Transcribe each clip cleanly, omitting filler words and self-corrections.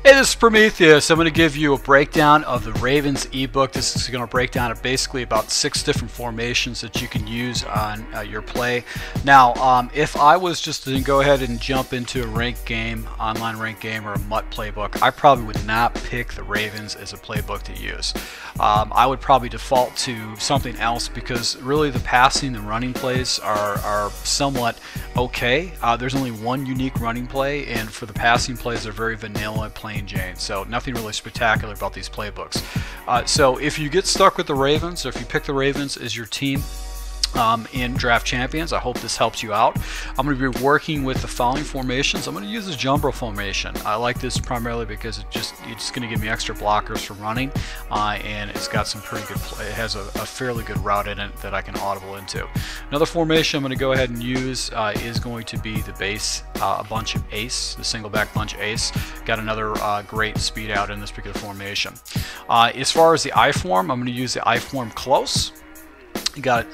Hey, this is Prometheus. I'm going to give you a breakdown of the Ravens ebook. This is going to break down basically about 6 different formations that you can use on your play. Now, if I was just to go ahead and jump into a ranked game, online ranked game, or a MUT playbook, I probably would not pick the Ravens as a playbook to use. I would probably default to something else because really the passing and running plays are somewhat okay. There's only one unique running play, and for the passing plays, they're very vanilla, plain Jane. So nothing really spectacular about these playbooks. So if you get stuck with the Ravens, or if you pick the Ravens as your team in Draft Champions, I hope this helps you out. I'm going to be working with the following formations. I'm going to use this jumbo formation. I like this primarily because it's going to give me extra blockers for running, and it's got some pretty good play. It has a fairly good route in it that I can audible into. Another formation I'm going to go ahead and use is going to be the base bunch of Ace, the SingleBack Bunch Ace. Got another great speed out in this particular formation. As far as the I form, I'm going to use the I form close. You got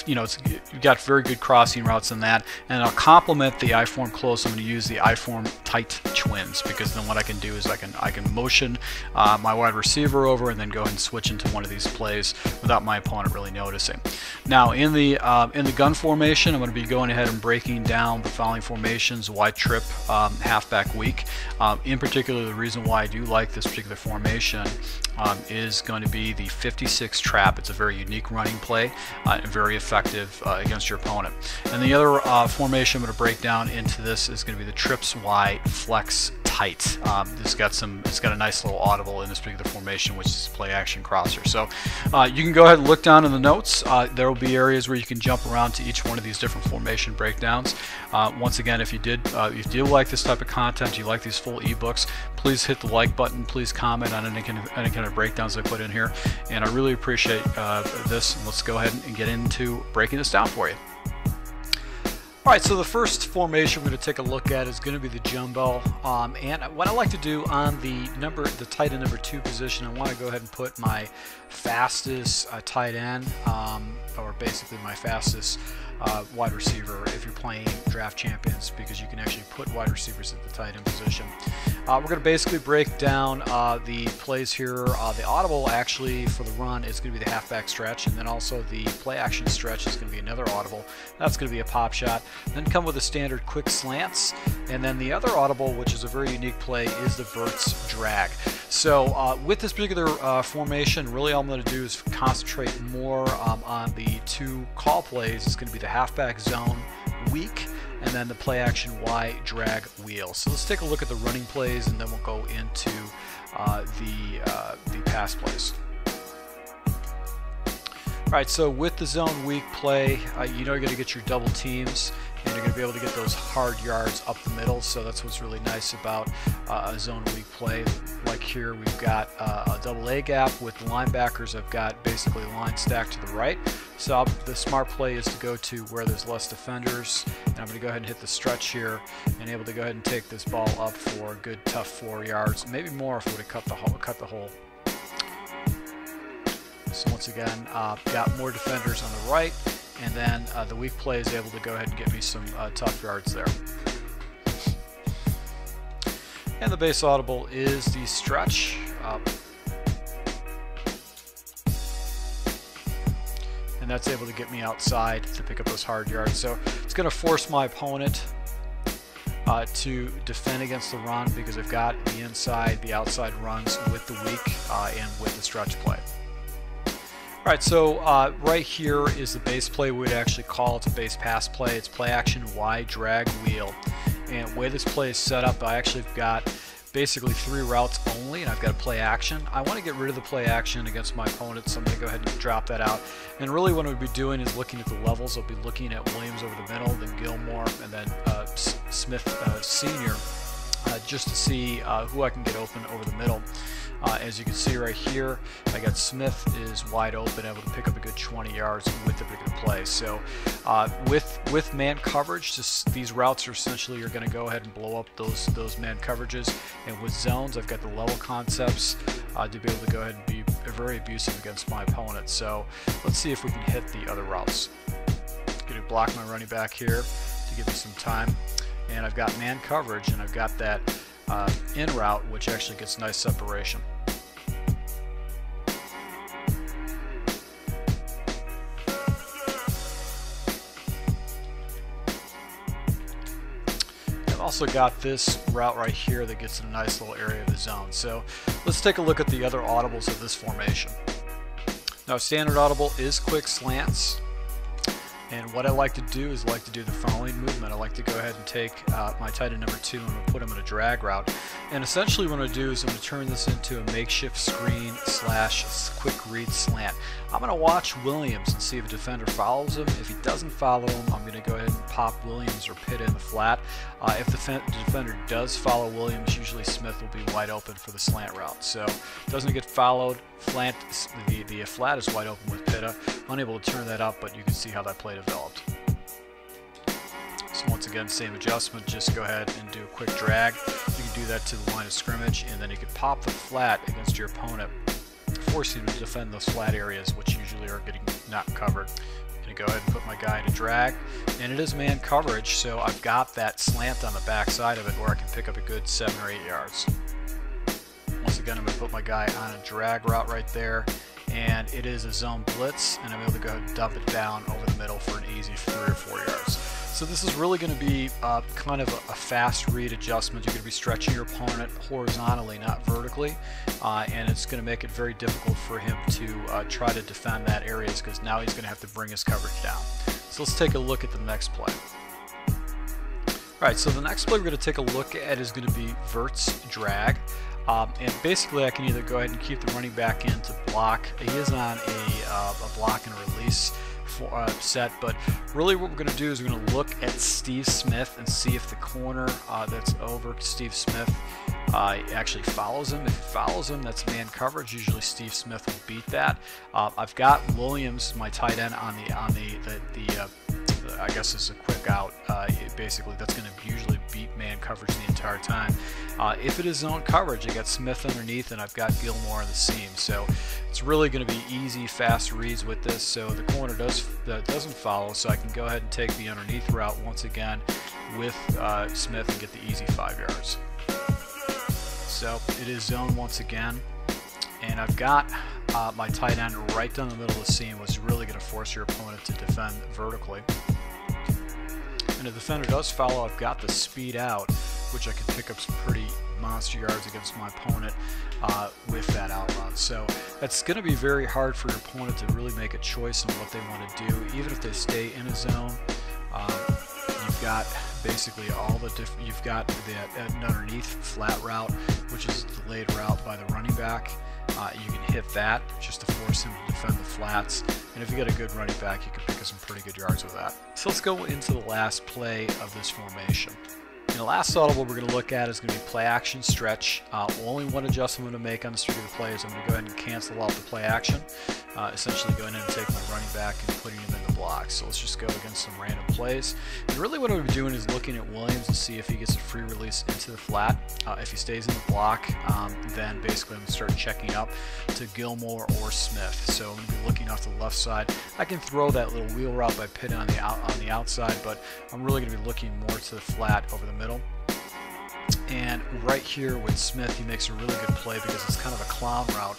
you've got very good crossing routes in that, and I'll complement the I form close. I'm going to use the I form tight twins, because then what I can do is I can motion my wide receiver over and then go ahead and switch into one of these plays without my opponent really noticing. Now in the gun formation, I'm going to be going ahead and breaking down the following formations: wide trip, halfback weak. In particular, the reason why I do like this particular formation is going to be the 56 trap. It's a very unique running play and very effective against your opponent. And the other formation I'm going to break down into this is going to be the trips wide flex tight. It's got a nice little audible in this particular formation, which is play action crosser. So you can go ahead and look down in the notes. There will be areas where you can jump around to each one of these different formation breakdowns. Once again, if you do like this type of content, you like these full ebooks, please hit the like button. Please comment on any kind of breakdowns I put in here, and I really appreciate this. Let's go ahead and get into breaking this down for you. Alright, so the first formation we're going to take a look at is going to be the jumbo, and what I like to do on the tight end number 2 position, I want to go ahead and put my fastest tight end, or basically my fastest wide receiver if you're playing Draft Champions, because you can actually put wide receivers at the tight end position. We're going to basically break down the plays here. The audible actually for the run is going to be the halfback stretch, and then also the play action stretch is going to be another audible. That's going to be a pop shot. Then come with the standard quick slants, and then the other audible, which is a very unique play, is the Verts drag. So with this particular formation, really all I'm going to do is concentrate more on the 2 call plays. It's going to be the halfback zone weak, and then the play action Y drag wheel. So let's take a look at the running plays, and then we'll go into the pass plays. Alright, so with the zone weak play, you know you're going to get your double teams, and you're going to be able to get those hard yards up the middle. So that's what's really nice about a zone weak play. Like here, we've got a double A gap with the linebackers. I've got basically a line stacked to the right. So the smart play is to go to where there's less defenders, and I'm going to go ahead and hit the stretch here and able to go ahead and take this ball up for a good tough 4 yards, maybe more if it would have cut the hole. So once again, got more defenders on the right, and then the weak play is able to go ahead and get me some tough yards there. And the base audible is the stretch. And that's able to get me outside to pick up those hard yards. So it's going to force my opponent to defend against the run, because I've got the inside, the outside runs with the weak and with the stretch play. Alright, so right here is the base play. We would actually call it a base pass play. It's play action Y drag wheel. And the way this play is set up, I actually have got basically 3 routes only, and I've got a play action. I want to get rid of the play action against my opponent, so I'm going to go ahead and drop that out. And really what I'll be doing is looking at the levels. I'll be looking at Williams over the middle, then Gilmore, and then Smith Sr., just to see who I can get open over the middle. As you can see right here, I got Smith is wide open, able to pick up a good 20 yards with the particular play. So with man coverage, these routes are essentially, you're going to go ahead and blow up those man coverages. And with zones, I've got the level concepts to be able to go ahead and be very abusive against my opponent. So let's see if we can hit the other routes. Going to block my running back here to give me some time. And I've got man coverage, and I've got that in route, which actually gets nice separation. Also got this route right here that gets in a nice little area of the zone. So let's take a look at the other audibles of this formation. Now, standard audible is quick slants, and what I like to do is like to do the following movement. I like to go ahead and take my tight end number 2 and I'm going to put him in a drag route. And essentially what I'm going to do is I'm going to turn this into a makeshift screen / quick read slant. I'm going to watch Williams and see if a defender follows him. If he doesn't follow him, I'm going to go ahead and pop Williams or Pitta in the flat. If the defender does follow Williams, usually Smith will be wide open for the slant route. So doesn't get followed. The flat is wide open with Pitta. Unable to turn that up, but you can see how that play developed. So once again, same adjustment, just go ahead and do a quick drag. You can do that to the line of scrimmage, and then you can pop the flat against your opponent, forcing him to defend those flat areas, which usually are getting not covered. I'm going to go ahead and put my guy in a drag, and it is man coverage, so I've got that slant on the back side of it where I can pick up a good 7 or 8 yards. Once again, I'm going to put my guy on a drag route right there, and it is a zone blitz, and I'm able to go ahead and dump it down over the middle for an easy 3 or 4 yards. So this is really going to be kind of a fast read adjustment. You're going to be stretching your opponent horizontally, not vertically, and it's going to make it very difficult for him to try to defend that areas, because now he's going to have to bring his coverage down. So let's take a look at the next play. Alright, so the next play we're going to take a look at is going to be Vert's drag. And basically I can either go ahead and keep the running back in to block. He is on a block and release set, but really what we're going to do is we're going to look at Steve Smith and see if the corner that's over Steve Smith actually follows him. If he follows him, that's man coverage. Usually Steve Smith will beat that. I've got Williams, my tight end, on the I guess is a quick out. Basically that's going to usually beat man coverage the entire time. If it is zone coverage, I got Smith underneath and I've got Gilmore on the seam. So it's really going to be easy, fast reads with this. So the corner doesn't follow, so I can go ahead and take the underneath route once again with Smith and get the easy 5 yards. So it is zone once again, and I've got my tight end right down the middle of the seam, which is really going to force your opponent to defend vertically. And if the defender does follow, I've got the speed out, which I can pick up some pretty monster yards against my opponent with that out route. So that's going to be very hard for your opponent to really make a choice on what they want to do, even if they stay in a zone. You've got basically all the you've got the underneath flat route, which is a delayed route by the running back. You can hit that just to force him to defend the flats, and if you got a good running back, you can pick up some pretty good yards with that. So let's go into the last play of this formation. And the last audible we're going to look at is going to be play action stretch. Only one adjustment I'm going to make on this particular play is I'm going to go ahead and cancel out the play action. Essentially going in and taking my running back and putting him in the block. So let's just go against some random plays. And really what I'm doing is looking at Williams to see if he gets a free release into the flat. If he stays in the block, then basically I'm going to start checking up to Gilmore or Smith. So I'm going to be looking off the left side. I can throw that little wheel route by Pitt on the outside, but I'm really going to be looking more to the flat over the middle. And right here with Smith, he makes a really good play because it's kind of a clown route,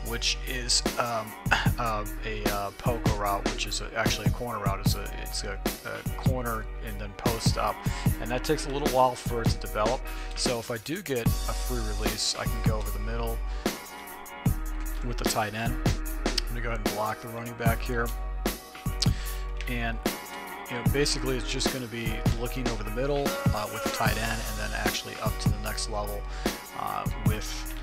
which is a poker route, which is actually a corner route. It's a corner and then post up, and that takes a little while for it to develop. So if I do get a free release, I can go over the middle with the tight end. I'm going to go ahead and block the running back here, and basically it's just going to be looking over the middle with the tight end, and then actually up to the next level with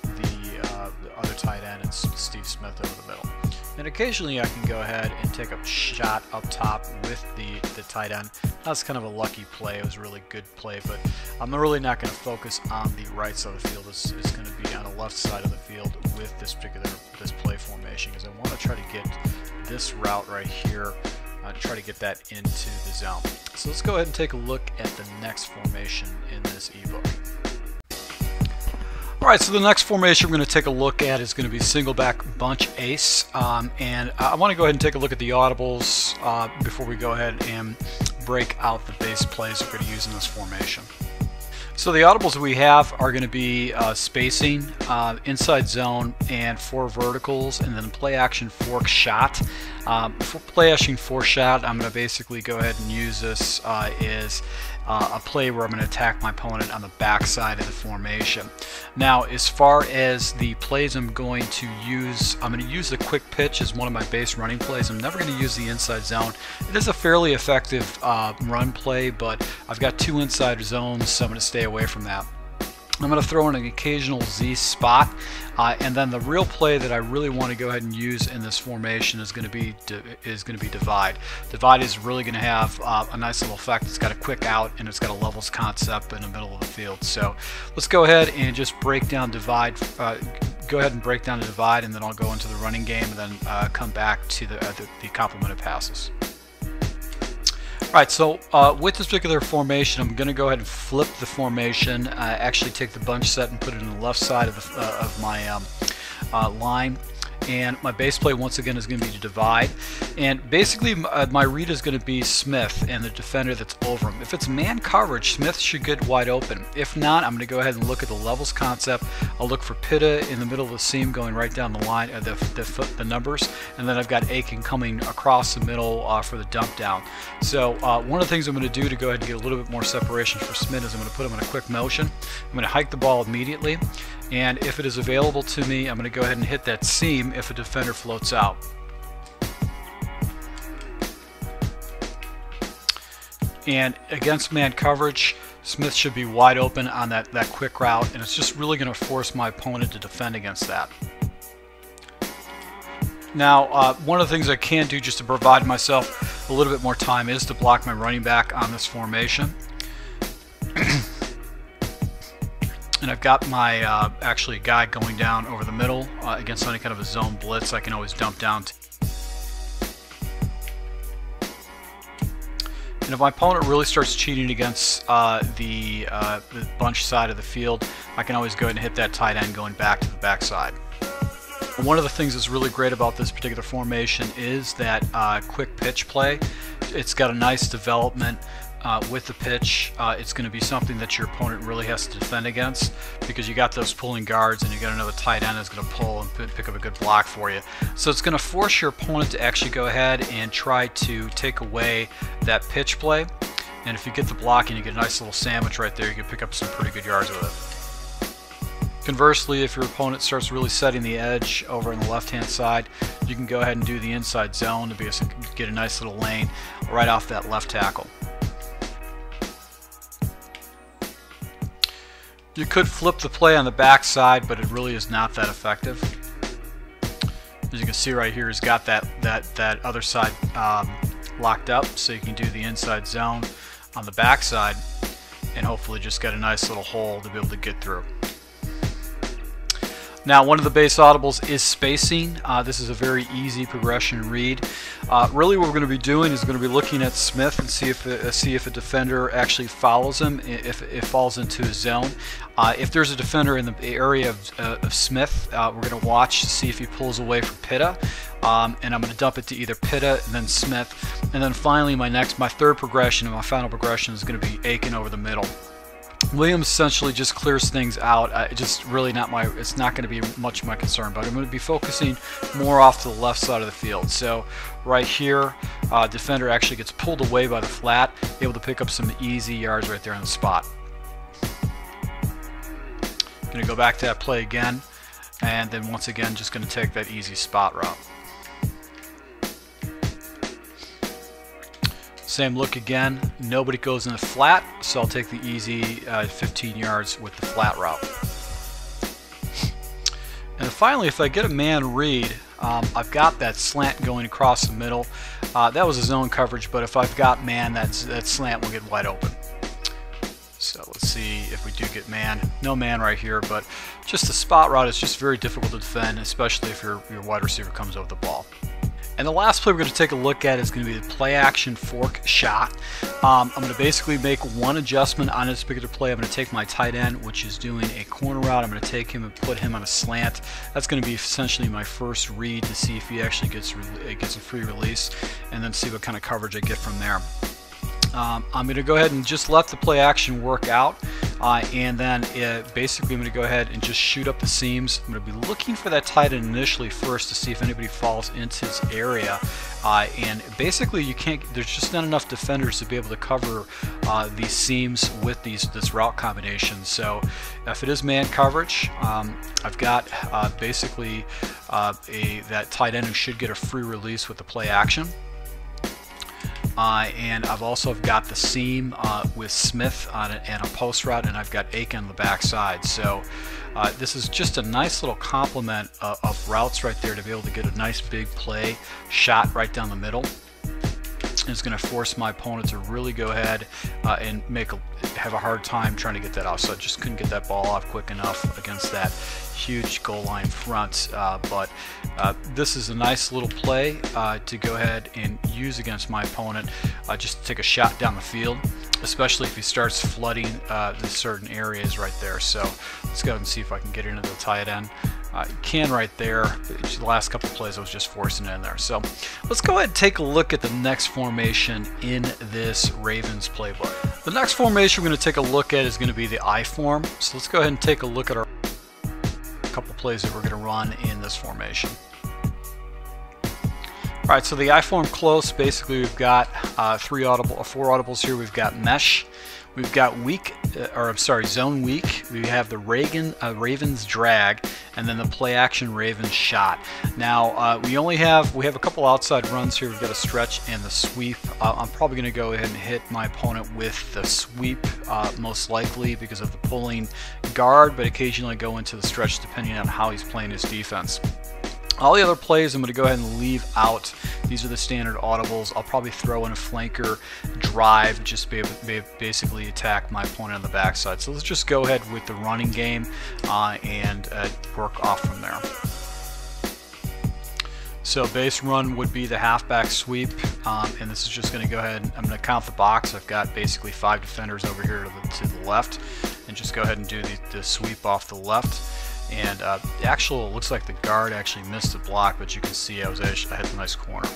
the other tight end and Steve Smith over the middle. And occasionally I can go ahead and take a shot up top with the tight end. That's kind of a lucky play. It was a really good play, but I'm really not going to focus on the right side of the field. It's going to be on the left side of the field with this play formation, because I want to try to get this route right here, try to get that into the zone. So let's go ahead and take a look at the next formation in this ebook. Alright, so the next formation we're going to take a look at is going to be SingleBack Bunch Ace, and I want to go ahead and take a look at the audibles before we go ahead and break out the base plays we're going to use in this formation. So the audibles we have are going to be spacing, inside zone, and 4 verticals, and then play action fork shot. For play action fork shot, I'm going to basically go ahead and use this as a play where I'm going to attack my opponent on the back side of the formation. Now, as far as the plays I'm going to use the quick pitch as one of my base running plays. I'm never going to use the inside zone. It is a fairly effective run play, but I've got 2 inside zones, so I'm going to stay away from that. I'm going to throw in an occasional Z spot, and then the real play that I really want to go ahead and use in this formation is going to be divide. Divide is really going to have a nice little effect. It's got a quick out, and it's got a levels concept in the middle of the field. So let's go ahead and just break down divide. Go ahead and break down the divide, and then I'll go into the running game, and then come back to the complemented passes. Alright, so with this particular formation, I'm going to go ahead and flip the formation, actually take the bunch set and put it on the left side of my line. And my base play once again is going to be to divide, and basically my read is going to be Smith and the defender that's over him. If it's man coverage, Smith should get wide open. If not, I'm going to go ahead and look at the levels concept. I'll look for Pitta in the middle of the seam going right down the line, the numbers, and then I've got Aiken coming across the middle for the dump down. So one of the things I'm going to do to go ahead and get a little bit more separation for Smith is I'm going to put him in a quick motion. I'm going to hike the ball immediately, and if it is available to me, I'm going to go ahead and hit that seam if a defender floats out. And against man coverage, Smith should be wide open on that quick route, and it's just really going to force my opponent to defend against that. Now, one of the things I can do just to provide myself a little bit more time is to block my running back on this formation. And I've got my actually a guy going down over the middle against any kind of a zone blitz. I can always dump down. And if my opponent really starts cheating against the bunch side of the field, I can always go ahead and hit that tight end going back to the backside. One of the things that's really great about this particular formation is that quick pitch play. It's got a nice development with the pitch. It's going to be something that your opponent really has to defend against, because you got those pulling guards and you got another tight end that's going to pull and pick up a good block for you. So it's going to force your opponent to actually go ahead and try to take away that pitch play. And if you get the block and you get a nice little sandwich right there, you can pick up some pretty good yards with it. Conversely, if your opponent starts really setting the edge over on the left-hand side, you can go ahead and do the inside zone to get a nice little lane right off that left tackle. You could flip the play on the back side, but it really is not that effective. As you can see right here, he's got that other side locked up, so you can do the inside zone on the back side and hopefully just get a nice little hole to be able to get through. Now, one of the base audibles is spacing. This is a very easy progression read. Really what we're going to be doing is going to be looking at Smith and see if a defender actually follows him, if it falls into his zone. If there's a defender in the area of Smith, we're going to watch to see if he pulls away from Pitta. And I'm going to dump it to either Pitta and then Smith. And then finally my third progression and my final progression is going to be Aiken over the middle. Williams essentially just clears things out. It's not going to be much of my concern, but I'm going to be focusing more off to the left side of the field. So right here, defender actually gets pulled away by the flat, able to pick up some easy yards right there on the spot. Going to go back to that play again, and then once again just going to take that easy spot route. Same look again, nobody goes in the flat, so I'll take the easy 15 yards with the flat route. And finally, if I get a man read, I've got that slant going across the middle. That was a zone coverage, but if I've got man, that slant will get wide open. So let's see if we do get man. No man right here, but just the spot route is just very difficult to defend, especially if your wide receiver comes over the ball. And the last play we're going to take a look at is going to be the play action fork shot. I'm going to basically make one adjustment on this particular play. I'm going to take my tight end, which is doing a corner route. I'm going to take him and put him on a slant. That's going to be essentially my first read to see if he actually gets a free release, and then see what kind of coverage I get from there. I'm going to go ahead and just let the play action work out. and then basically I'm going to go ahead and just shoot up the seams. I'm going to be looking for that tight end initially first to see if anybody falls into his area, and basically you can't, there's just not enough defenders to be able to cover these seams with this route combination. So if it is man coverage, I've got basically that tight end who should get a free release with the play action. And I've also got the seam with Smith on it and a post route, and I've got Aiken on the back side. So this is just a nice little complement of routes right there to be able to get a nice big play shot right down the middle. It's going to force my opponent to really go ahead and have a hard time trying to get that off. So I just couldn't get that ball off quick enough against that huge goal line front. But this is a nice little play to go ahead and use against my opponent, just to take a shot down the field, especially if he starts flooding the certain areas right there. So let's go ahead and see if I can get into the tight end. Can right there. The last couple of plays I was just forcing it in there. So let's go ahead and take a look at the next formation in this Ravens playbook. The next formation we're going to take a look at is going to be the I form. So let's go ahead and take a look at our couple plays that we're going to run in this formation. Alright, so the I form close, basically we've got four audibles here. We've got mesh, we've got zone weak, we have the Ravens drag, and then the play action Ravens shot. Now we have a couple outside runs here. We've got a stretch and the sweep. I'm probably going to go ahead and hit my opponent with the sweep most likely because of the pulling guard, but occasionally go into the stretch depending on how he's playing his defense. All the other plays I'm going to go ahead and leave out. These are the standard audibles. I'll probably throw in a flanker drive, just basically attack my opponent on the backside. So let's just go ahead with the running game and work off from there. So base run would be the halfback sweep, and this is just going to go ahead, I'm going to count the box. I've got basically 5 defenders over here to the left, and just go ahead and do the sweep off the left. And it looks like the guard actually missed the block, but you can see I hit the nice corner.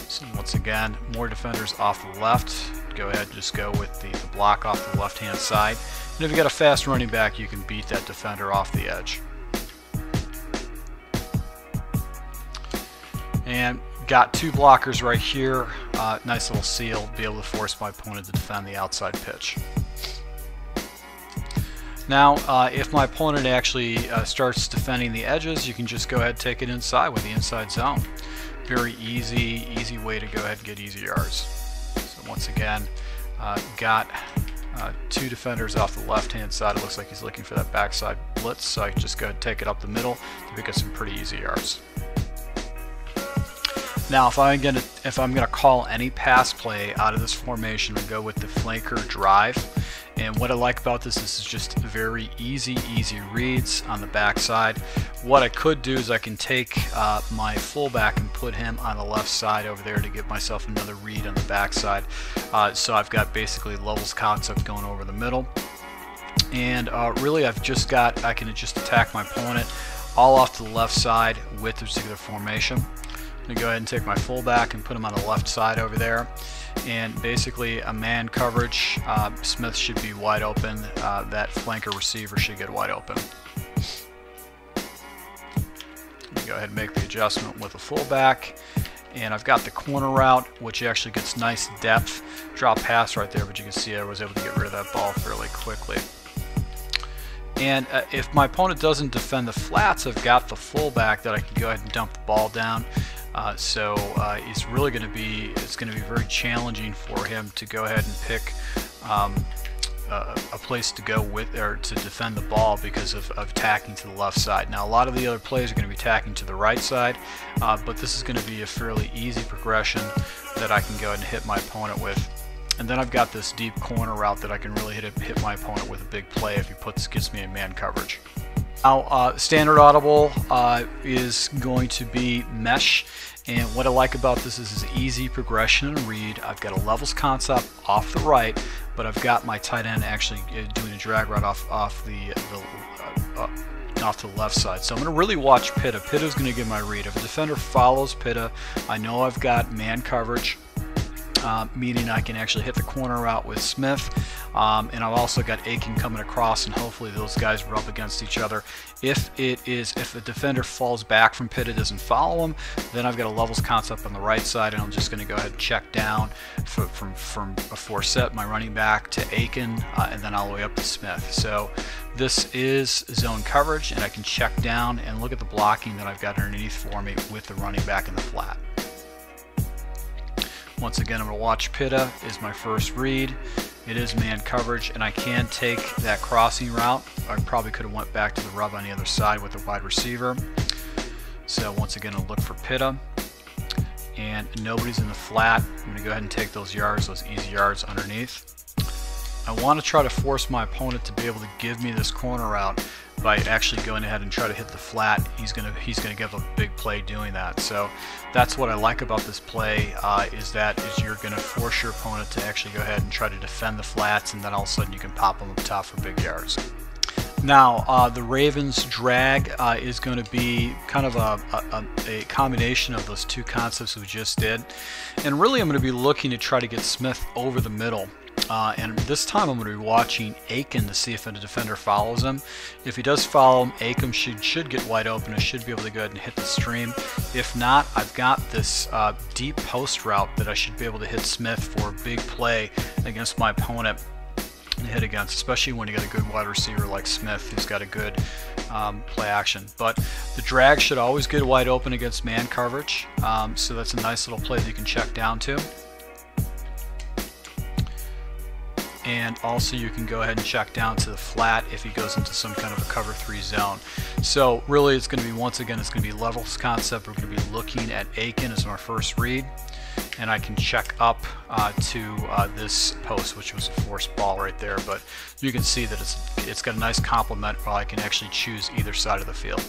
So once again, more defenders off the left. Go ahead and just go with the block off the left hand side. And if you got a fast running back, you can beat that defender off the edge. And got 2 blockers right here. Nice little seal, be able to force my opponent to defend the outside pitch. Now, if my opponent actually starts defending the edges, you can just go ahead and take it inside with the inside zone. Very easy way to go ahead and get easy yards. So once again, got 2 defenders off the left-hand side. It looks like he's looking for that backside blitz, so I can just go ahead and take it up the middle to pick up some pretty easy yards. Now, if I'm gonna call any pass play out of this formation, we go with the flanker drive. And what I like about this is just very easy reads on the backside. What I could do is I can take my fullback and put him on the left side over there to give myself another read on the backside. So I've got basically levels concept going over the middle. And really I can just attack my opponent all off to the left side with this particular formation. I'm going to go ahead and take my fullback and put him on the left side over there. And basically a man coverage, Smith should be wide open, that flanker receiver should get wide open. Go ahead and make the adjustment with the fullback, and I've got the corner route, which actually gets nice depth. Drop pass right there, but you can see I was able to get rid of that ball fairly quickly. And if my opponent doesn't defend the flats, I've got the fullback that I can go ahead and dump the ball down. So it's really going to be very challenging for him to go ahead and pick a place to go with or to defend the ball because of tacking to the left side. Now a lot of the other players are going to be tacking to the right side, but this is going to be a fairly easy progression that I can go ahead and hit my opponent with. And then I've got this deep corner route that I can really hit my opponent with a big play if he gets me in man coverage. Now, standard audible is going to be mesh, and what I like about this is easy progression and read. I've got a levels concept off the right, but I've got my tight end actually doing a drag route off to the left side. So I'm going to really watch Pitta. Pitta's going to give my read. If a defender follows Pitta, I know I've got man coverage. meaning I can actually hit the corner route with Smith, and I've also got Aiken coming across, and hopefully those guys rub against each other. If the defender falls back from Pitta, doesn't follow him, then I've got a levels concept on the right side, and I'm just going to go ahead and check down from a 4-set, my running back to Aiken, and then all the way up to Smith. So this is zone coverage, and I can check down and look at the blocking that I've got underneath for me with the running back in the flat. Once again, I'm going to watch Pitta is my first read. It is man coverage, and I can take that crossing route. I probably could have went back to the rub on the other side with the wide receiver. So once again, I'll look for Pitta, and nobody's in the flat. I'm going to go ahead and take those yards, those easy yards underneath. I want to try to force my opponent to be able to give me this corner route by actually going ahead and try to hit the flat. He's gonna give a big play doing that. So that's what I like about this play, is you're gonna force your opponent to actually go ahead and try to defend the flats, and then all of a sudden you can pop them up top for big yards. Now the Ravens drag is going to be kind of a combination of those two concepts we just did, and really I'm going to be looking to try to get Smith over the middle. And this time I'm going to be watching Aiken to see if a defender follows him. If he does follow him, Aiken should get wide open and should be able to go ahead and hit the stream. If not, I've got this deep post route that I should be able to hit Smith for a big play against my opponent and hit against, especially when you got a good wide receiver like Smith who's got a good play action. But the drag should always get wide open against man coverage, so that's a nice little play that you can check down to. And also you can go ahead and check down to the flat if he goes into some kind of a cover 3 zone. So really it's going to be, once again, it's going to be levels concept. We're going to be looking at Aiken as our first read, and I can check up to this post, which was a forced ball right there, but you can see that it's got a nice complement while I can actually choose either side of the field.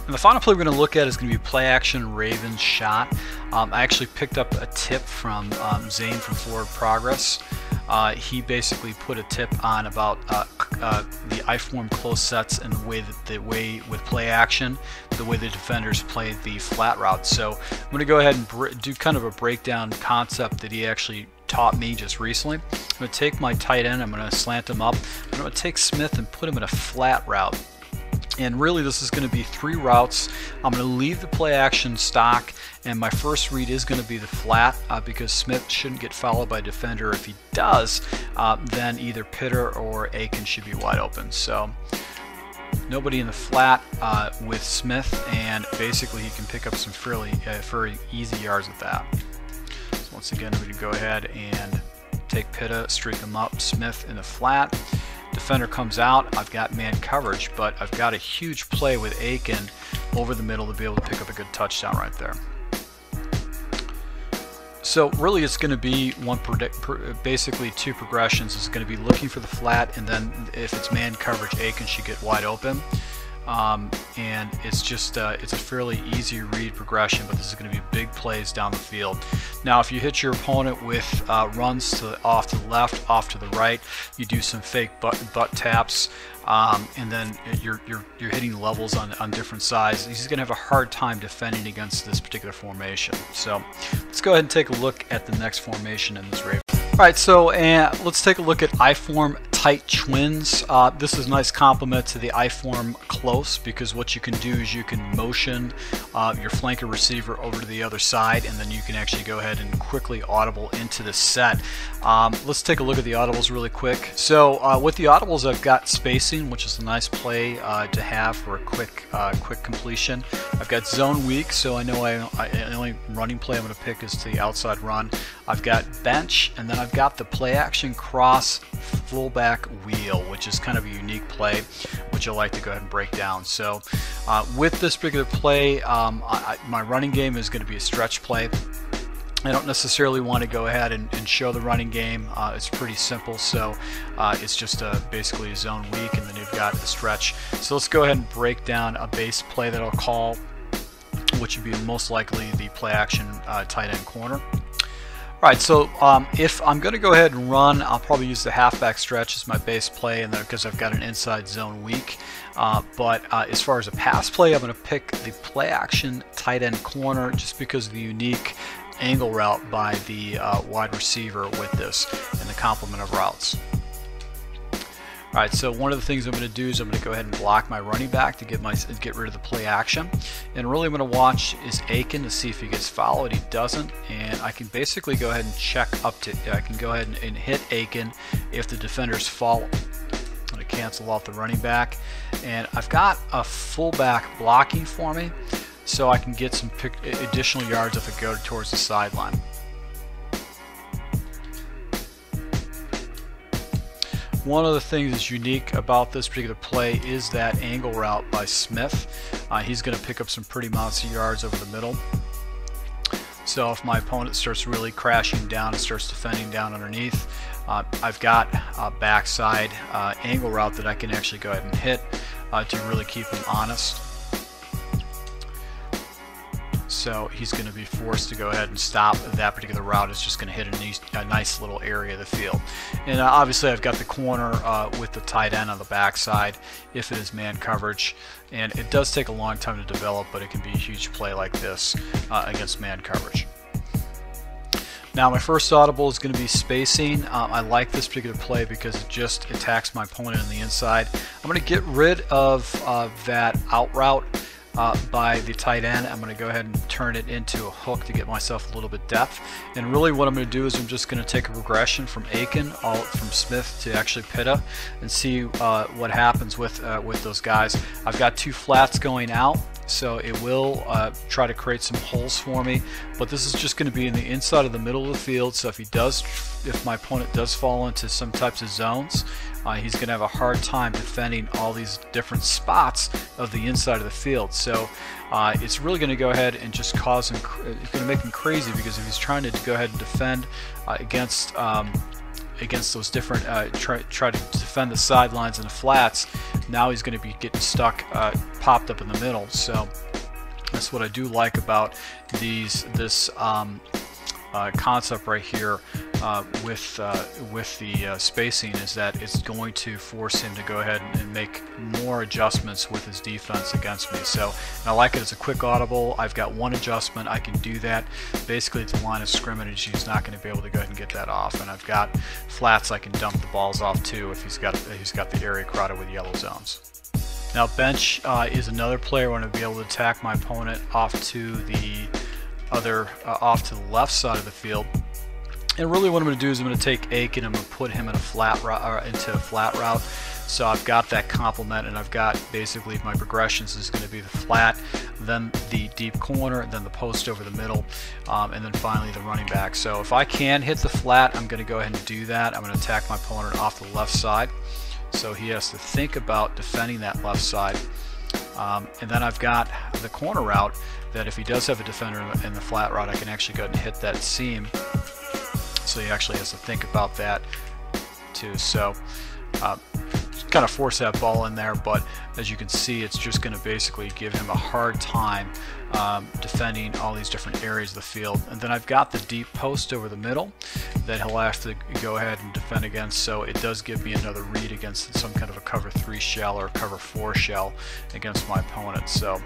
And the final play we're going to look at is going to be play action Ravens shot. I actually picked up a tip from Zane from Forward Progress. He basically put a tip on about the I-form close sets and the way with play action, the way the defenders play the flat route. So I'm going to go ahead and do kind of a breakdown concept that he actually taught me just recently. I'm going to take my tight end, I'm going to slant him up, I'm going to take Smith and put him in a flat route. And really this is going to be 3 routes. I'm going to leave the play action stock, and my first read is going to be the flat because Smith shouldn't get followed by a defender. If he does, then either Pitta or Aiken should be wide open. So nobody in the flat with Smith, and basically he can pick up some very easy yards with that. So once again, I'm going to go ahead and take Pitta, streak him up, Smith in the flat. Defender comes out, I've got man coverage, but I've got a huge play with Aiken over the middle to be able to pick up a good touchdown right there. So really it's going to be basically 2 progressions. It's going to be looking for the flat, and then if it's man coverage, Aiken should get wide open. And it's just it's a fairly easy read progression, but this is going to be big plays down the field. Now if you hit your opponent with runs off to the left, off to the right, you do some fake butt taps, and then you're hitting levels on different sides. He's going to have a hard time defending against this particular formation. So let's go ahead and take a look at the next formation in this Raven. Alright, so let's take a look at I-form tight twins. This is a nice complement to the I-form close, because what you can do is you can motion your flanker receiver over to the other side, and then you can actually go ahead and quickly audible into the set. Let's take a look at the audibles really quick. So with the audibles, I've got spacing, which is a nice play to have for a quick completion. I've got zone weak, so I know the only running play I'm going to pick is to the outside run. I've got bench, and then I've got the play action cross fullback wheel, which is kind of a unique play, which I like to go ahead and break down. So with this particular play, my running game is going to be a stretch play. I don't necessarily want to go ahead and show the running game. It's pretty simple, so it's just basically a zone weak, and then you've got the stretch. So let's go ahead and break down a base play that I'll call, which would be most likely the play action tight end corner. Alright, so if I'm going to go ahead and run, I'll probably use the halfback stretch as my base play, and because I've got an inside zone weak. But as far as a pass play, I'm going to pick the play action tight end corner, just because of the unique angle route by the wide receiver with this and the complement of routes. Alright, so one of the things I'm going to do is I'm going to go ahead and block my running back to get rid of the play action. And really I'm going to watch is Aiken to see if he gets followed. He doesn't, and I can basically go ahead and check up to, I can go ahead and hit Aiken if the defenders follow. I'm going to cancel out the running back, and I've got a fullback blocking for me, so I can get some additional yards if I go towards the sideline. One of the things that's unique about this particular play is that angle route by Smith. He's going to pick up some pretty monster yards over the middle. So if my opponent starts really crashing down and starts defending down underneath, I've got a backside angle route that I can actually go ahead and hit to really keep him honest. So he's going to be forced to go ahead and stop. That particular route is just going to hit a nice little area of the field. And obviously I've got the corner with the tight end on the backside if it is man coverage. And it does take a long time to develop, but it can be a huge play like this against man coverage. Now my first audible is going to be spacing. I like this particular play because it just attacks my opponent on the inside. I'm going to get rid of that out route by the tight end. I'm going to go ahead and turn it into a hook to get myself a little bit depth. And really what I'm going to do is I'm just going to take a regression from Aiken, from Smith to actually Pitta, and see what happens with those guys. I've got two flats going out, so it will try to create some holes for me, but this is just going to be in the inside of the middle of the field. So if my opponent does fall into some types of zones, he's going to have a hard time defending all these different spots of the inside of the field. So it's really going to go ahead and just cause him, it's going to make him crazy, because if he's trying to go ahead and defend against those different, try to defend the sidelines and the flats, now he's going to be getting stuck, popped up in the middle. So that's what I do like about this concept right here with the spacing, is that it's going to force him to go ahead and make more adjustments with his defense against me. So I like it as a quick audible. I've got one adjustment, I can do that. Basically it's a line of scrimmage, he's not going to be able to go ahead and get that off, and I've got flats I can dump the balls off to if he's got the area crowded with yellow zones. Now bench is another player I want to be able to attack my opponent off to the left side of the field. And really what I'm going to do is I'm going to take Aiken and I'm going to put him in a flat route, into a flat route. So I've got that complement, and I've got basically my progressions is going to be the flat, then the deep corner, then the post over the middle, and then finally the running back. So if I can hit the flat, I'm going to go ahead and do that. I'm going to attack my opponent off the left side, so he has to think about defending that left side. And then I've got the corner route that if he does have a defender in the flat route, I can actually go ahead and hit that seam. So he actually has to think about that too. So kind of force that ball in there, but as you can see, it's just going to basically give him a hard time defending all these different areas of the field. And then I've got the deep post over the middle that he'll have to go ahead and defend against, so it does give me another read against some kind of a cover 3 shell or cover 4 shell against my opponent. So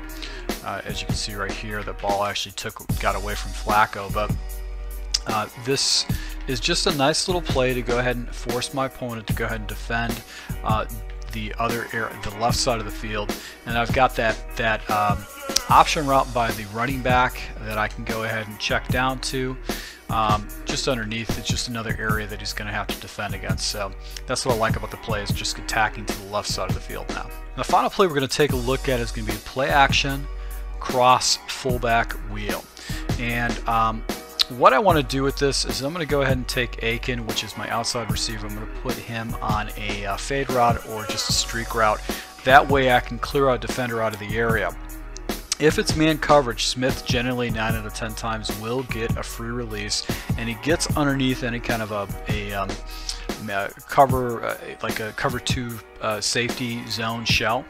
as you can see right here, the ball actually got away from Flacco, but this is just a nice little play to go ahead and force my opponent to go ahead and defend the left side of the field. And I've got that option route by the running back that I can go ahead and check down to. Just underneath, it's just another area that he's going to have to defend against. So that's what I like about the play, is just attacking to the left side of the field now. And the final play we're going to take a look at is going to be play action cross fullback wheel. And what I want to do with this is I'm going to go ahead and take Aiken, which is my outside receiver. I'm going to put him on a fade route or just a streak route. That way I can clear out defender out of the area. If it's man coverage, Smith generally 9 out of 10 times will get a free release, and he gets underneath any kind of a cover, like a cover 2 safety zone shell.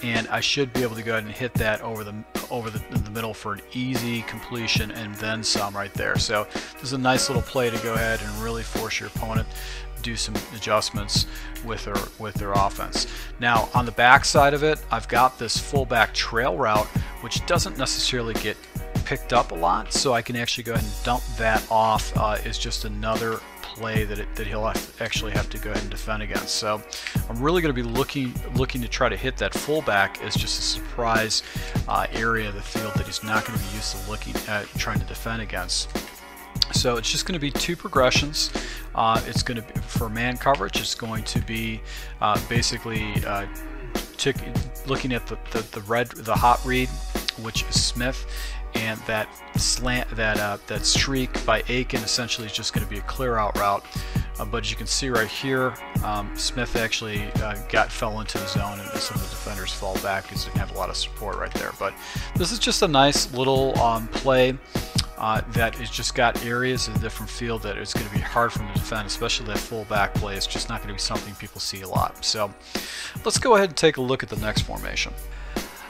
And I should be able to go ahead and hit that over the middle for an easy completion and then some right there. So this is a nice little play to go ahead and really force your opponent to do some adjustments with their offense. Now on the back side of it, I've got this fullback trail route, which doesn't necessarily get picked up a lot, so I can actually go ahead and dump that off is just another play that he'll actually have to go ahead and defend against. So I'm really going to be looking to try to hit that fullback as just a surprise area of the field that he's not going to be used to looking at trying to defend against. So it's just going to be two progressions. It's going to be for man coverage. It's going to be basically looking at the hot read, which is Smith, and that slant, that streak by Aiken essentially is just going to be a clear out route. But as you can see right here, Smith actually fell into the zone, and some of the defenders fall back because they didn't have a lot of support right there. But this is just a nice little play that has just got areas of the different field that it's going to be hard for them to defend, especially that fullback play. It's just not going to be something people see a lot. So let's go ahead and take a look at the next formation.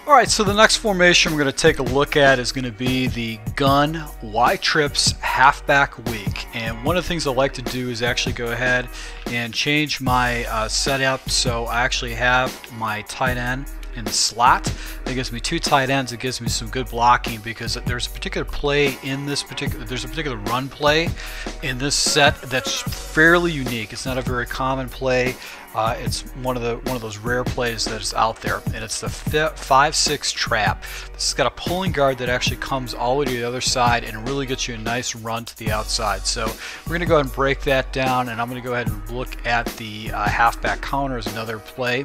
Alright, so the next formation we're going to take a look at is going to be the gun Y-Trips halfback weak. And one of the things I like to do is actually go ahead and change my setup, so I actually have my tight end in the slot. It gives me two tight ends. It gives me some good blocking because there's a particular play in this there's a particular run play in this set that's fairly unique. It's not a very common play. It's one of those rare plays that is out there, and it's the 5-6 trap. This has got a pulling guard that actually comes all the way to the other side and really gets you a nice run to the outside. So we're going to go ahead and break that down, and I'm going to go ahead and look at the halfback counter as another play.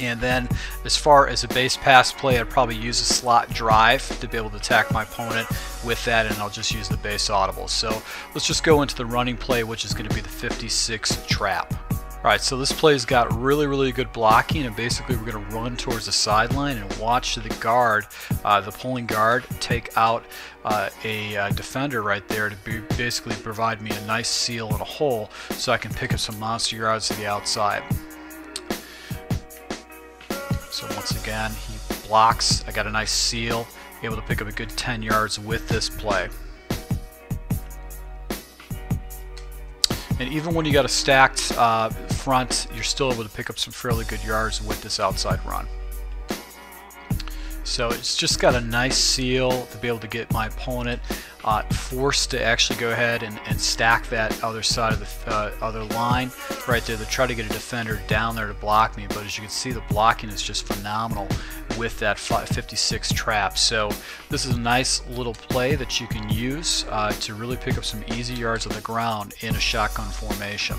And then as far as a base pass play, I'd probably use a slot drive to be able to attack my opponent with that, and I'll just use the base audible. So let's just go into the running play, which is going to be the 56 trap. Alright, so this play's got really good blocking, and basically we're going to run towards the sideline and watch the guard, the pulling guard, take out a defender right there to basically provide me a nice seal and a hole so I can pick up some monster yards to the outside. So once again, he blocks. I got a nice seal, able to pick up a good 10 yards with this play. And even when you got a stacked front, you're still able to pick up some fairly good yards with this outside run. So it's just got a nice seal to be able to get my opponent forced to actually go ahead and stack that other side of the other line right there to try to get a defender down there to block me. But as you can see, the blocking is just phenomenal with that 56 trap. So this is a nice little play that you can use to really pick up some easy yards on the ground in a shotgun formation.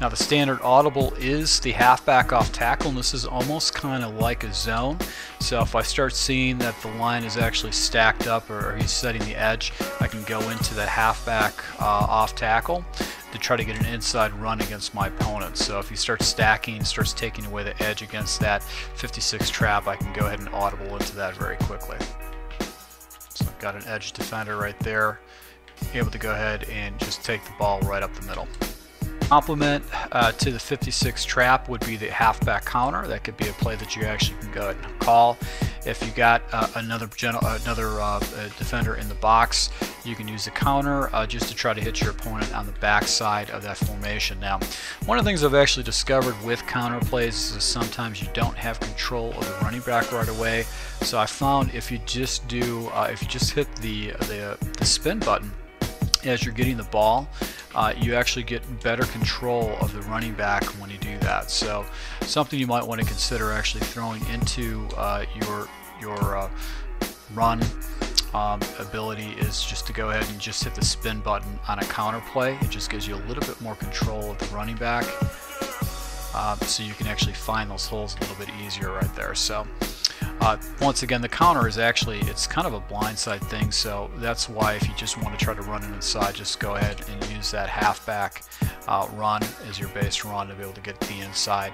Now the standard audible is the halfback off tackle, and this is almost kind of like a zone. So if I start seeing that the line is actually stacked up or he's setting the edge, I can go into the halfback off tackle to try to get an inside run against my opponent. So if he starts stacking, starts taking away the edge against that 56 trap, I can go ahead and audible into that very quickly. So I've got an edge defender right there, able to go ahead and just take the ball right up the middle. Complement to the 56 trap would be the halfback counter. That could be a play that you actually can go ahead and call. If you got another defender in the box, you can use the counter just to try to hit your opponent on the back side of that formation. Now, one of the things I've actually discovered with counter plays is sometimes you don't have control of the running back right away. So I found if you just hit the spin button as you're getting the ball, you actually get better control of the running back when you do that. So something you might want to consider actually throwing into your run ability is just to go ahead and just hit the spin button on a counter play. It just gives you a little bit more control of the running back, so you can actually find those holes a little bit easier right there. So once again, the counter is actually, it's kind of a blindside thing, so that's why if you just want to try to run it inside, just go ahead and use that halfback run as your base run to be able to get the inside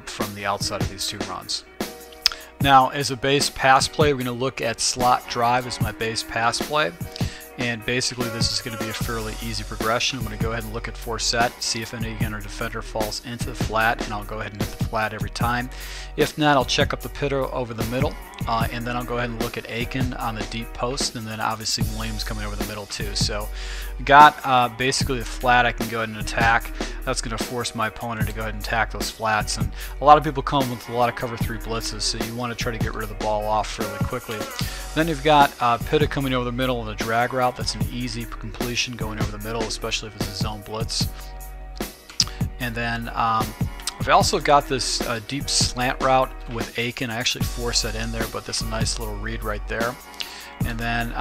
from the outside of these two runs. Now, as a base pass play, we're going to look at slot drive as my base pass play. And basically this is going to be a fairly easy progression. I'm going to go ahead and look at for set, see if any again our defender falls into the flat, and I'll go ahead and hit the flat every time. If not, I'll check up the pitter over the middle, and then I'll go ahead and look at Aiken on the deep post, and then obviously Williams coming over the middle too. So got basically the flat I can go ahead and attack. That's going to force my opponent to go ahead and attack those flats, and a lot of people come with a lot of cover 3 blitzes, so you want to try to get rid of the ball off fairly quickly. Then you've got Pitta coming over the middle in the drag route. That's an easy completion going over the middle, especially if it's a zone blitz. And then I've also got this deep slant route with Aiken. I actually forced that in there, but that's a nice little read right there. And then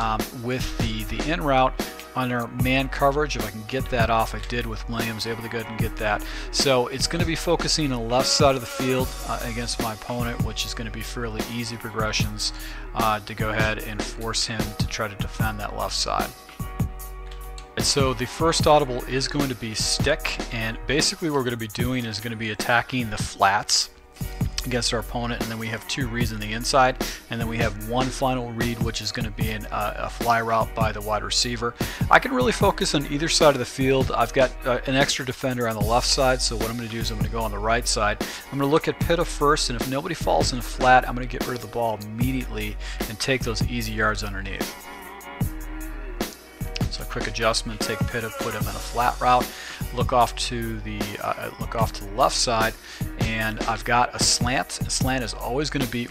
with the in route under man coverage, if I can get that off, I did with Williams, able to go ahead and get that. So it's going to be focusing on the left side of the field against my opponent, which is going to be fairly easy progressions to go ahead and force him to try to defend that left side. And so the first audible is going to be stick, and basically what we're going to be doing is going to be attacking the flats against our opponent, and then we have 2 reads on the inside, and then we have 1 final read, which is going to be a fly route by the wide receiver. I can really focus on either side of the field. I've got an extra defender on the left side, so what I'm going to do is I'm going to go on the right side. I'm going to look at Pitta first, and if nobody falls in a flat, I'm going to get rid of the ball immediately and take those easy yards underneath. So a quick adjustment, take Pitta, put him in a flat route, look off to the left side, and I've got a slant. A slant is always going to beat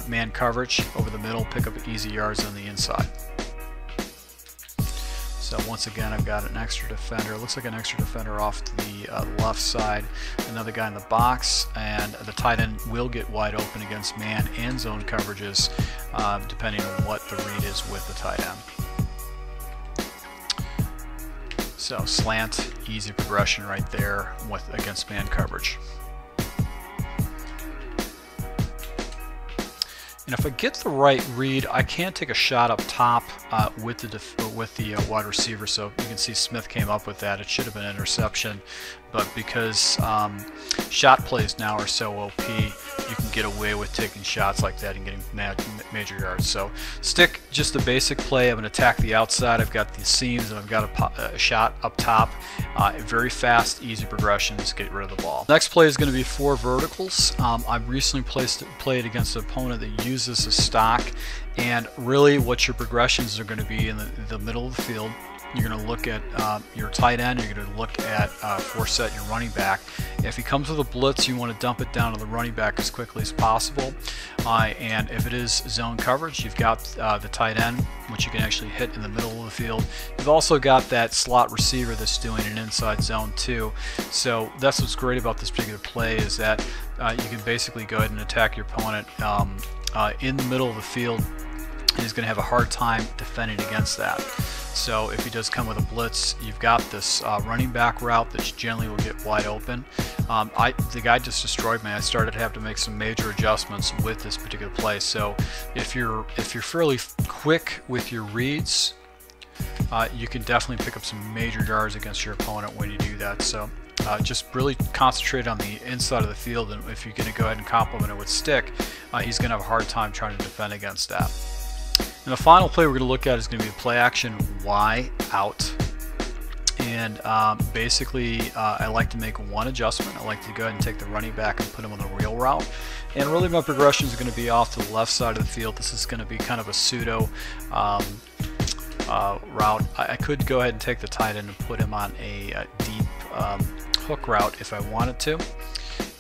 man coverage over the middle, pick up easy yards on the inside. So once again, I've got an extra defender. It looks like an extra defender off to the left side, another guy in the box, and the tight end will get wide open against man and zone coverages, depending on what the read is with the tight end. So slant, easy progression right there against man coverage. And if I get the right read, I can take a shot up top with the wide receiver. So you can see Smith came up with that. It should have been an interception, but because shot plays now are so OP, you can get away with taking shots like that and getting major yards. So stick, just the basic play. I'm going to attack the outside. I've got the seams, and I've got a shot up top. Very fast, easy progressions, get rid of the ball. Next play is going to be 4 verticals. I've recently played against an opponent that uses a stock, and really what your progressions are going to be in the middle of the field. You're going to look at your tight end, you're going to look at force set your running back. If he comes with a blitz, you want to dump it down to the running back as quickly as possible. And if it is zone coverage, you've got the tight end, which you can actually hit in the middle of the field. You've also got that slot receiver that's doing an inside zone too. So that's what's great about this particular play, is that you can basically go ahead and attack your opponent in the middle of the field, and he's going to have a hard time defending against that. So if he does come with a blitz, you've got this running back route that generally will get wide open. The guy just destroyed me. I started to have to make some major adjustments with this particular play. So if you're fairly quick with your reads, you can definitely pick up some major yards against your opponent when you do that. So just really concentrate on the inside of the field, and if you're going to go ahead and complement it with stick, he's going to have a hard time trying to defend against that. And the final play we're going to look at is going to be a play action Y out. And basically, I like to make 1 adjustment. I like to go ahead and take the running back and put him on the real route. And really my progressions are going to be off to the left side of the field. This is going to be kind of a pseudo route. I could go ahead and take the tight end and put him on a deep hook route if I wanted to.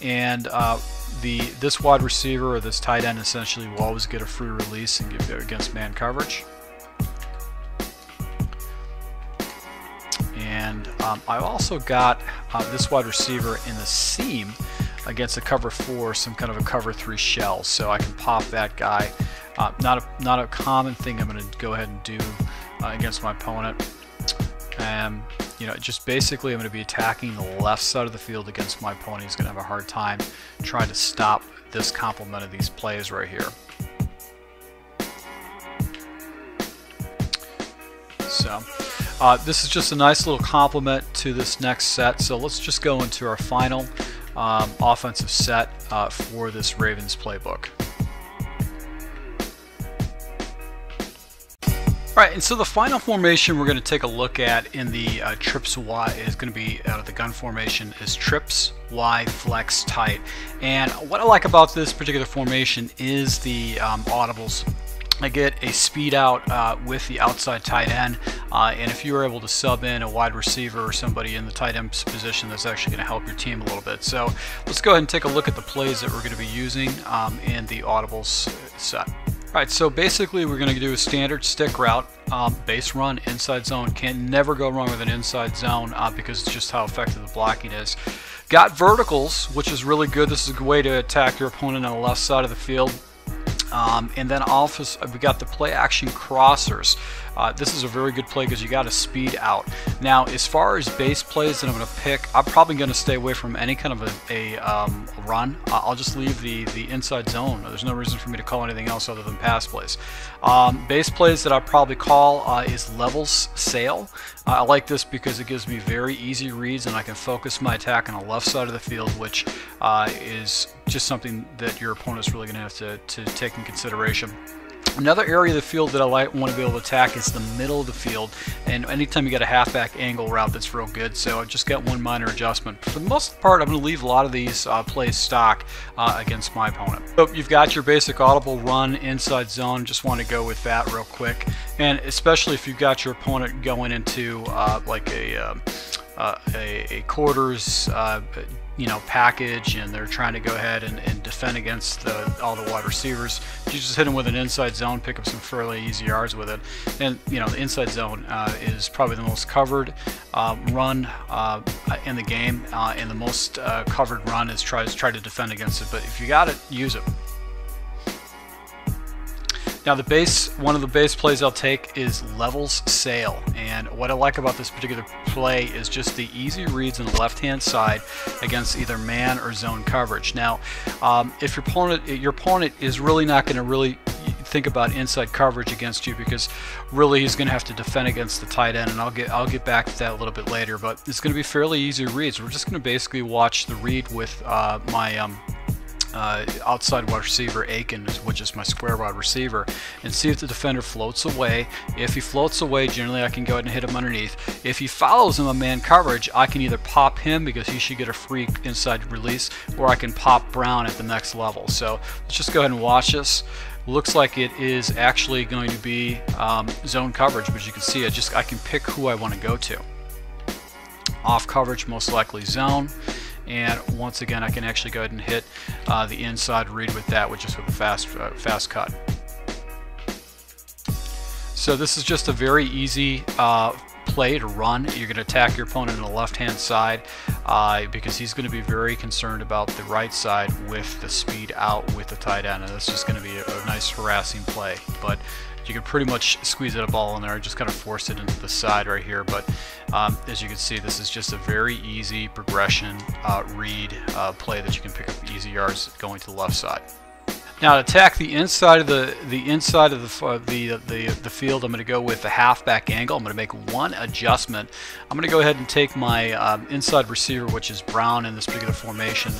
And this wide receiver or this tight end essentially will always get a free release and get against man coverage. And I've also got this wide receiver in the seam against a cover 4, some kind of a cover 3 shell, so I can pop that guy. Not a common thing I'm going to go ahead and do against my opponent. And you know, just basically I'm going to be attacking the left side of the field against my opponent. He's going to have a hard time trying to stop this complement of these plays right here. So this is just a nice little complement to this next set. So let's just go into our final offensive set for this Ravens playbook. Alright, and so the final formation we're going to take a look at in the trips Y is going to be out of the gun formation is trips Y flex tight. And what I like about this particular formation is the audibles. I get a speed out with the outside tight end, and if you were able to sub in a wide receiver or somebody in the tight end position, that's actually going to help your team a little bit. So let's go ahead and take a look at the plays that we're going to be using in the audibles set. Alright, so basically we're going to do a standard stick route, base run, inside zone. Can never go wrong with an inside zone because it's just how effective the blocking is. Got verticals, which is really good. This is a good way to attack your opponent on the left side of the field. And then also we got the play action crossers. This is a very good play because you got to speed out. Now, as far as base plays that I'm going to pick, I'm probably going to stay away from any kind of a run. I'll just leave the inside zone. There's no reason for me to call anything else other than pass plays. Base plays that I'll probably call is levels sail. I like this because it gives me very easy reads and I can focus my attack on the left side of the field, which is just something that your opponent is really going to have to take in consideration. Another area of the field that I want to be able to attack is the middle of the field, and anytime you get a halfback angle route, that's real good. So I just got one minor adjustment. For the most part, I'm going to leave a lot of these plays stock against my opponent. So you've got your basic audible run inside zone. Just want to go with that real quick, and especially if you've got your opponent going into like a quarters package, and they're trying to go ahead and defend against all the wide receivers. You just hit them with an inside zone, pick up some fairly easy yards with it. And the inside zone is probably the most covered run in the game, and the most covered run is try to defend against it. But if you got it, use it. Now one of the base plays I'll take is levels sail, and what I like about this particular play is just the easy reads on the left hand side against either man or zone coverage. Now if your opponent is really not going to really think about inside coverage against you, because really he's going to have to defend against the tight end, and I'll get back to that a little bit later, but it's going to be fairly easy reads. We're just going to basically watch the read with my outside wide receiver Aiken, which is my square wide receiver, and see if the defender floats away. If he floats away, generally I can go ahead and hit him underneath. If he follows him on man coverage, I can either pop him because he should get a free inside release, or I can pop Brown at the next level. So let's just go ahead and watch this. Looks like it is actually going to be zone coverage, but you can see I can pick who I want to go to. Off coverage, most likely zone. And once again, I can actually go ahead and hit the inside read with that, which is with a fast cut. So this is just a very easy play to run. You're going to attack your opponent on the left-hand side because he's going to be very concerned about the right side with the speed out with the tight end, and this is going to be a nice harassing play. But you can pretty much squeeze that ball in there, just kind of force it into the side right here. But as you can see, this is just a very easy progression read play that you can pick up easy yards going to the left side. Now to attack the inside of the field, I'm going to go with the halfback angle. I'm going to make one adjustment. I'm going to go ahead and take my inside receiver, which is Brown in this particular formation,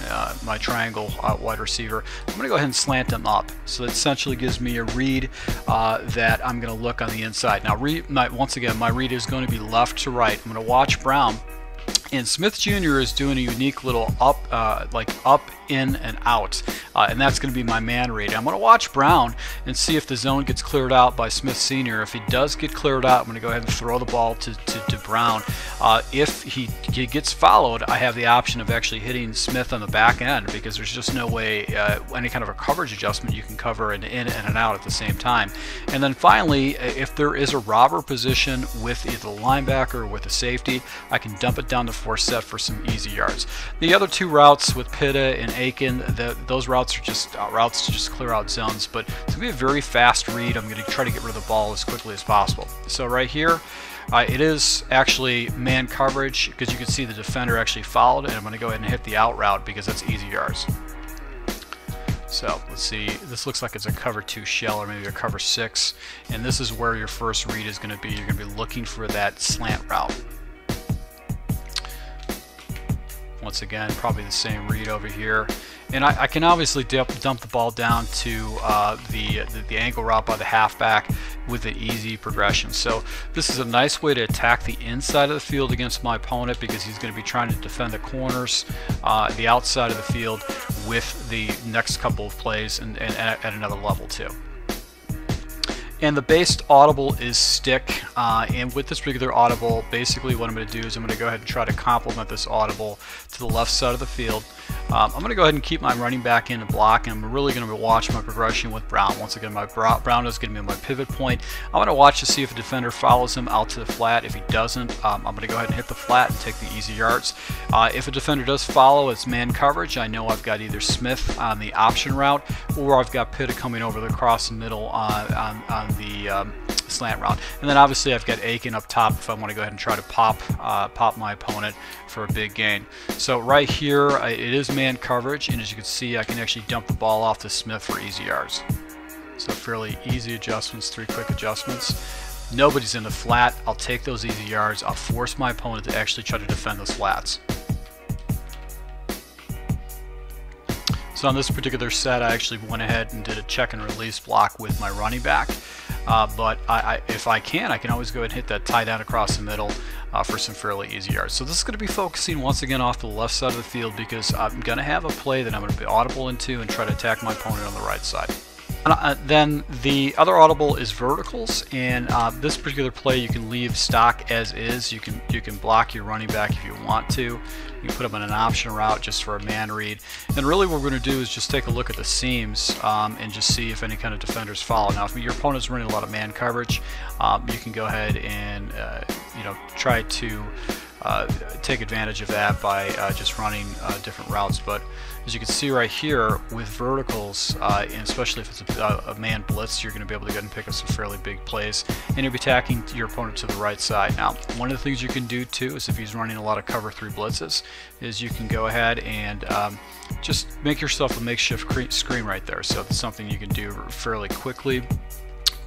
my triangle wide receiver. I'm going to go ahead and slant him up. So that essentially gives me a read that I'm going to look on the inside. Now once again, my read is going to be left to right. I'm going to watch Brown. And Smith Jr. is doing a unique little up, in, and out, and that's going to be my man read. I'm going to watch Brown and see if the zone gets cleared out by Smith Sr. If he does get cleared out, I'm going to go ahead and throw the ball to Brown. If he gets followed, I have the option of actually hitting Smith on the back end, because there's just no way any kind of a coverage adjustment you can cover an in and an out at the same time. And then finally, if there is a robber position with either the linebacker or with the safety, I can dump it down to 4 set for some easy yards. The other two routes with Pitta and Aiken, those routes are just routes to just clear out zones, but it's going to be a very fast read. I'm going to try to get rid of the ball as quickly as possible. So right here, it is actually man coverage, because you can see the defender actually followed, and I'm going to go ahead and hit the out route because that's easy yards. So let's see, this looks like it's a cover 2 shell, or maybe a cover 6, and this is where your first read is going to be. You're going to be looking for that slant route. Once again, probably the same read over here, and I can obviously dump the ball down to the angle route by the halfback with an easy progression. So this is a nice way to attack the inside of the field against my opponent, because he's going to be trying to defend the corners, the outside of the field, with the next couple of plays, and at another level too. And the base audible is stick, and with this particular audible, basically what I'm going to do is I'm going to go ahead and try to complement this audible to the left side of the field. I'm going to go ahead and keep my running back in the block, and I'm really going to watch my progression with Brown. Once again, my Brown is going to be my pivot point. I'm going to watch to see if a defender follows him out to the flat. If he doesn't, I'm going to go ahead and hit the flat and take the easy yards. If a defender does follow, it's man coverage. I know I've got either Smith on the option route, or I've got Pitta coming over across the middle on the slant route. And then obviously I've got Aiken up top if I want to go ahead and try to pop my opponent for a big gain. So right here it is man coverage, and as you can see I can actually dump the ball off to Smith for easy yards. So fairly easy adjustments, 3 quick adjustments. Nobody's in the flat. I'll take those easy yards. I'll force my opponent to actually try to defend those flats. So on this particular set, I actually went ahead and did a check and release block with my running back. But if I can always go ahead and hit that tight end across the middle for some fairly easy yards. So this is going to be focusing once again off the left side of the field, because I'm going to have a play that I'm going to be audible into and try to attack my opponent on the right side. Then the other audible is verticals, and this particular play you can leave stock as is. You can block your running back if you want to. You can put them on an option route just for a man read. And really what we're going to do is just take a look at the seams and just see if any kind of defenders follow. Now if your opponent's running a lot of man coverage, you can go ahead and try to take advantage of that by just running different routes. But as you can see right here with verticals, and especially if it's a man blitz, you're going to be able to go and pick up some fairly big plays, and you'll be attacking your opponent to the right side. Now one of the things you can do too is if he's running a lot of cover 3 blitzes, is you can go ahead and just make yourself a makeshift screen right there. So it's something you can do fairly quickly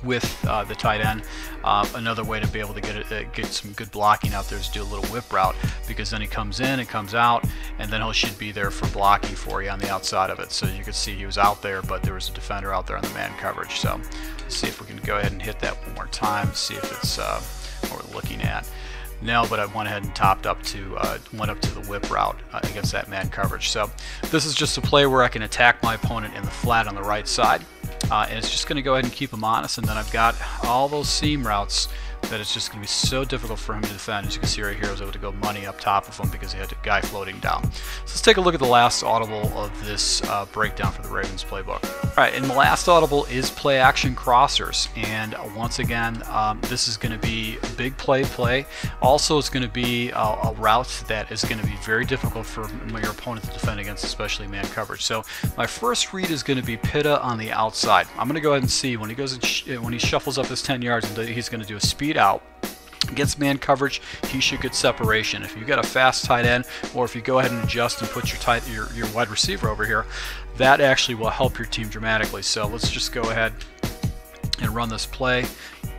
with the tight end. Another way to be able to get some good blocking out there is do a little whip route, because then he comes in and comes out, and then he should be there for blocking for you on the outside of it. So you can see he was out there, but there was a defender out there on the man coverage. So let's see if we can go ahead and hit that one more time, see if it's what we're looking at. No, but I went ahead and went up to the whip route against that man coverage. So this is just a play where I can attack my opponent in the flat on the right side. And it's just going to go ahead and keep him honest, and then I've got all those seam routes that it's just going to be so difficult for him to defend. As you can see right here, I was able to go money up top of him because he had a guy floating down. So let's take a look at the last audible of this breakdown for the Ravens playbook. Alright, and the last audible is play action crossers, and once again this is going to be a big play. Also it's going to be a route that is going to be very difficult for your opponent to defend against, especially man coverage. So my first read is going to be Pitta on the outside. I'm going to go ahead and see when he goes when he shuffles up his 10 yards, and he's going to do a speed out against man coverage. He should get separation. If you've got a fast tight end, or if you go ahead and adjust and put your wide receiver over here, that actually will help your team dramatically. So let's just go ahead and run this play,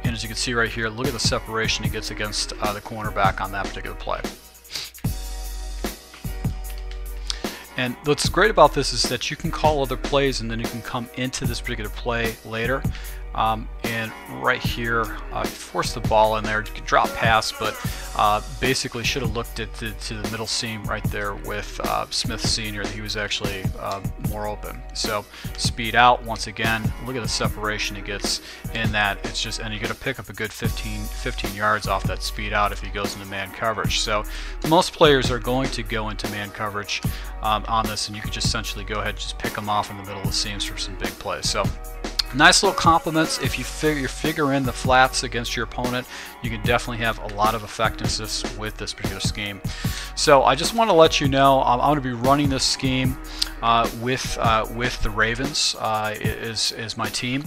and as you can see right here, look at the separation he gets against the cornerback on that particular play. And what's great about this is that you can call other plays, and then you can come into this particular play later. And right here, force the ball in there. You can drop pass, but basically should have looked at to the middle seam right there with Smith Sr. He was actually more open. So speed out once again. Look at the separation he gets in that. It's just, and you're going to pick up a good 15 yards off that speed out if he goes into man coverage. So most players are going to go into man coverage on this, and you can just essentially go ahead and just pick them off in the middle of the seams for some big plays. So nice little compliments. If you figure in the flats against your opponent, you can definitely have a lot of effectiveness with this particular scheme. So I just want to let you know I'm going to be running this scheme with the Ravens is my team,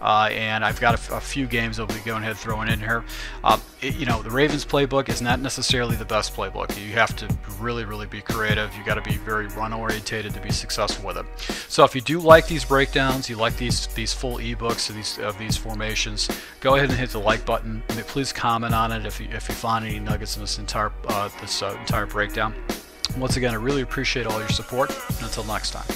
and I've got a few games I'll be going ahead throwing in here. The Ravens playbook is not necessarily the best playbook. You have to really be creative. You got to be very run orientated to be successful with it. So if you do like these breakdowns, you like these full ebooks of these formations, go ahead and hit the like button. Please comment on it if you find any nuggets in this entire breakdown. Once again, I really appreciate all your support, and until next time.